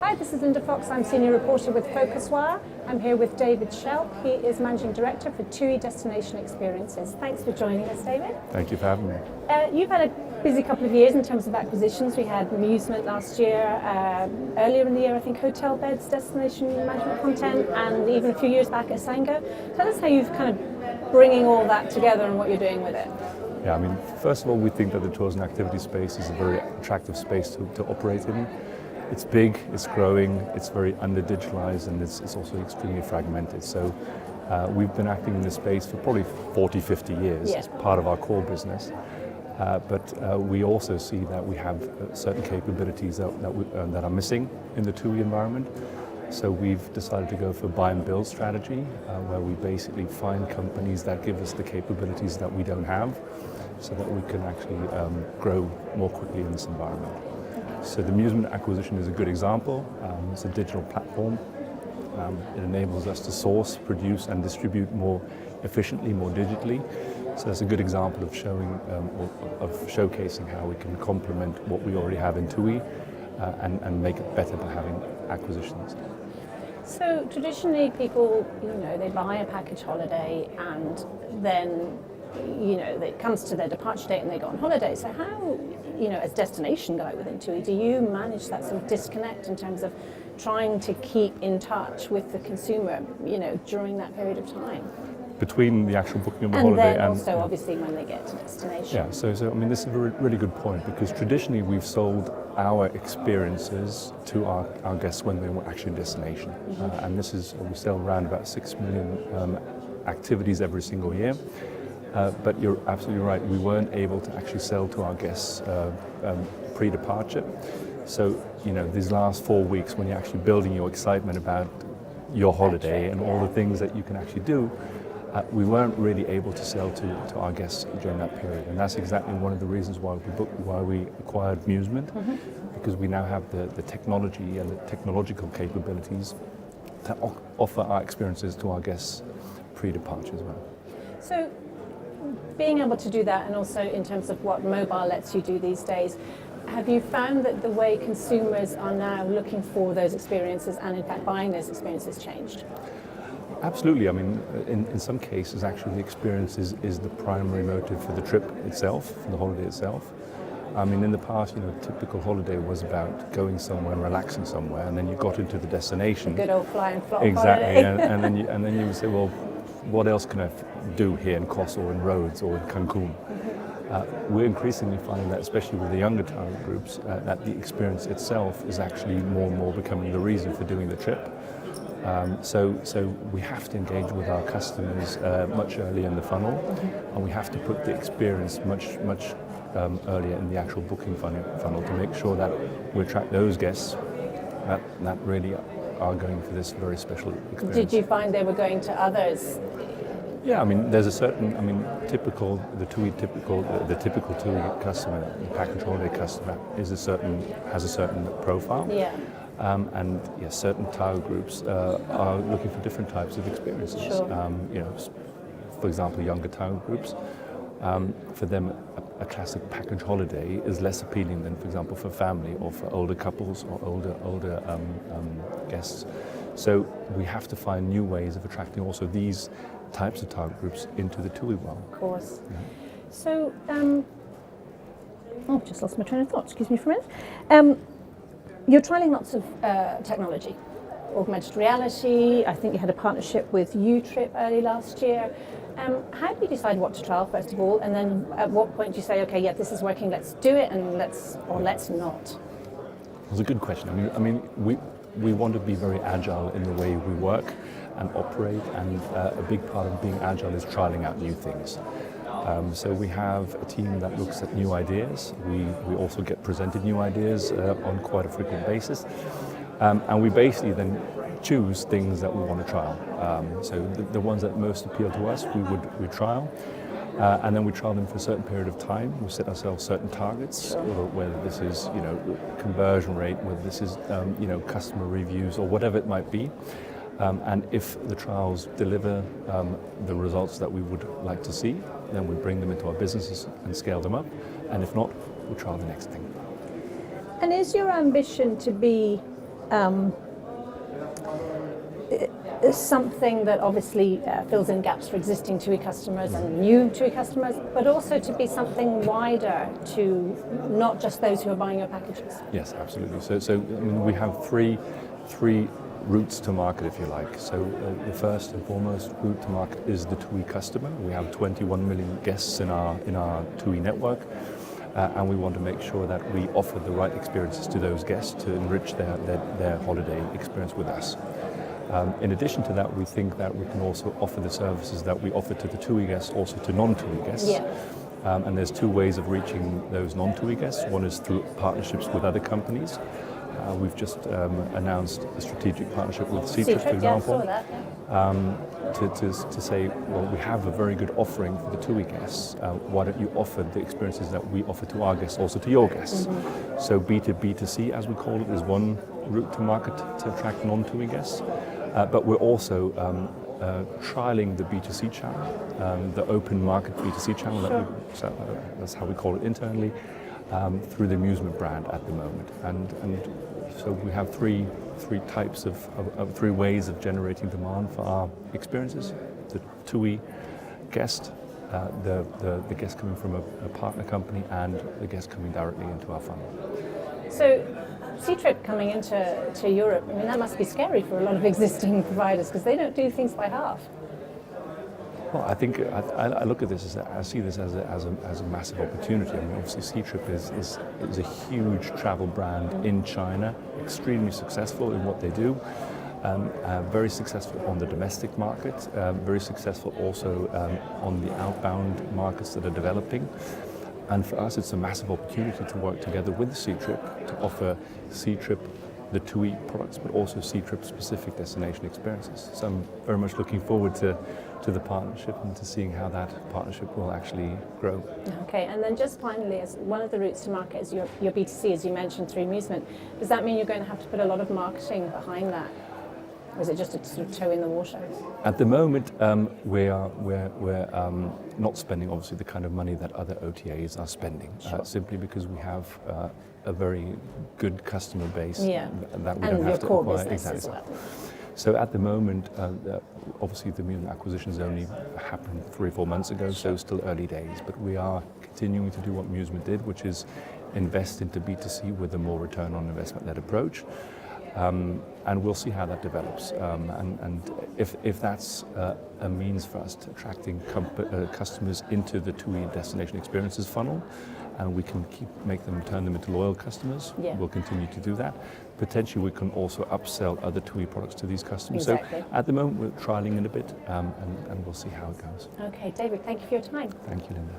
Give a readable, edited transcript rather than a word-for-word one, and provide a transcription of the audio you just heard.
Hi, this is Linda Fox. I'm Senior Reporter with PhocusWire. I'm here with David Schelp. He is Managing Director for TUI Destination Experiences. Thanks for joining us, David. Thank you for having me. You've had a busy couple of years in terms of acquisitions. We had amusement last year, earlier in the year I think hotel beds, destination management content, and even a few years back at Sango. Tell us how you've kind of bringing all that together and what you're doing with it. Yeah, I mean, first of all, we think that the tours and activity space is a very attractive space to operate in. It's big, it's growing, it's very under-digitalized, and it's also extremely fragmented. So we've been acting in this space for probably 40, 50 years as part of our core business. But we also see that we have certain capabilities that are missing in the TUI environment. So we've decided to go for buy and build strategy, where we basically find companies that give us the capabilities that we don't have, so that we can actually grow more quickly in this environment. So the amusement acquisition is a good example. It's a digital platform. It enables us to source, produce and distribute more efficiently, more digitally. So that's a good example of showcasing how we can complement what we already have in TUI and make it better by having acquisitions. So traditionally people, they buy a package holiday and then it comes to their departure date and they go on holiday. So how, as destination guy within TUI, do you manage that sort of disconnect in terms of trying to keep in touch with the consumer, during that period of time? Between the actual booking of the holiday and also obviously when they get to destination. Yeah, so I mean, this is a really good point, because traditionally we've sold our experiences to our guests when they were actually in destination. And this is, we sell around about 6 million activities every single year. But you're absolutely right, we weren't able to actually sell to our guests pre-departure. So, these last 4 weeks when you're actually building your excitement about your holiday and all the things that you can actually do, we weren't really able to sell to our guests during that period. And that's exactly one of the reasons why we acquired amusement, because we now have the technology and the technological capabilities to offer our experiences to our guests pre-departure as well. So, being able to do that, and also in terms of what mobile lets you do these days, have you found that the way consumers are now looking for those experiences and in fact buying those experiences changed? Absolutely. I mean, in some cases actually the experience is the primary motive for the trip itself, for the holiday itself. I mean, in the past, a typical holiday was about going somewhere and relaxing somewhere, and then you got into the destination. The good old fly and flop exactly, holiday. and then you would say, well, what else can I do here in Kos or in Rhodes or in Cancun? We're increasingly finding that, especially with the younger target groups, that the experience itself is actually more and more becoming the reason for doing the trip. So we have to engage with our customers much earlier in the funnel, and we have to put the experience much earlier in the actual booking funnel to make sure that we attract those guests that really are going for this very special experience. Did you find they were going to others? Yeah, I mean, there's a certain, the typical TUI customer, the package holiday customer, has a certain profile. Yeah. And yes, certain target groups are looking for different types of experiences. Sure. For example, younger target groups, for them a classic package holiday is less appealing than, for example, for family or for older couples or older guests. So we have to find new ways of attracting also these types of target groups into the TUI world. Of course. Yeah. So, just lost my train of thought. Excuse me for a minute. You're trialing lots of technology, augmented reality. I think you had a partnership with UTrip early last year. How do you decide what to trial first of all, and then at what point do you say, okay, yeah, this is working, let's do it, and let's not? It's a good question. I mean, we want to be very agile in the way we work and operate, and a big part of being agile is trialing out new things. So we have a team that looks at new ideas. We also get presented new ideas on quite a frequent basis. And we basically then choose things that we want to trial. So the ones that most appeal to us, we trial. And then we trial them for a certain period of time. We set ourselves certain targets, whether this is conversion rate, whether this is customer reviews or whatever it might be. And if the trials deliver the results that we would like to see, then we bring them into our businesses and scale them up. And if not, we trial the next thing. And is your ambition to be something that obviously fills in gaps for existing TUI customers and new TUI customers, but also to be something wider to not just those who are buying your packages? Yes, absolutely. So I mean, we have three routes to market, if you like. So the first and foremost route to market is the TUI customer. We have 21 million guests in our TUI network, and we want to make sure that we offer the right experiences to those guests to enrich their holiday experience with us. In addition to that, we think that we can also offer the services that we offer to the TUI guests also to non-TUI guests. Yeah. And there's two ways of reaching those non-TUI guests. One is through partnerships with other companies. We've just announced a strategic partnership with Schelp, for example, to say, well, we have a very good offering for the TUI guests. Why don't you offer the experiences that we offer to our guests also to your guests? Mm-hmm. So B2B2C, as we call it, is one route to market to attract non-TUI guests. But we're also trialing the B2C channel, the open market B2C channel, that's how we call it internally, through the amusement brand at the moment. And so we have three types of three ways of generating demand for our experiences. The TUI guest, the guest coming from a partner company, and the guest coming directly into our funnel. So Schelp coming into Europe, I mean, that must be scary for a lot of existing providers because they don't do things by half. Well, I think I look at this I see this as a massive opportunity. I mean, obviously, Schelp is a huge travel brand in China, extremely successful in what they do, very successful on the domestic market, very successful also on the outbound markets that are developing. And for us, it's a massive opportunity to work together with Schelp to offer Schelp the TUI products, but also Schelp-specific destination experiences. So I'm very much looking forward to the partnership and to seeing how that partnership will actually grow. Okay, and then just finally, as one of the routes to market is your B2C, as you mentioned, through amusement. Does that mean you're going to have to put a lot of marketing behind that? Or is it just a sort of toe in the water? At the moment, we're not spending, obviously, the kind of money that other OTAs are spending, simply because we have a very good customer base that we don't have to acquire. Exactly. As well. So at the moment, obviously the amusement acquisitions only happened 3 or 4 months ago, so still early days. But we are continuing to do what amusement did, which is invest into B2C with a more return on investment-led approach. And we'll see how that develops. And if that's a means for us to attracting customers into the TUI Destination Experiences funnel, and we can turn them into loyal customers, we'll continue to do that. Potentially we can also upsell other TUI products to these customers. Exactly. So at the moment we're trialing it a bit, and we'll see how it goes. Okay, David, thank you for your time. Thank you, Linda.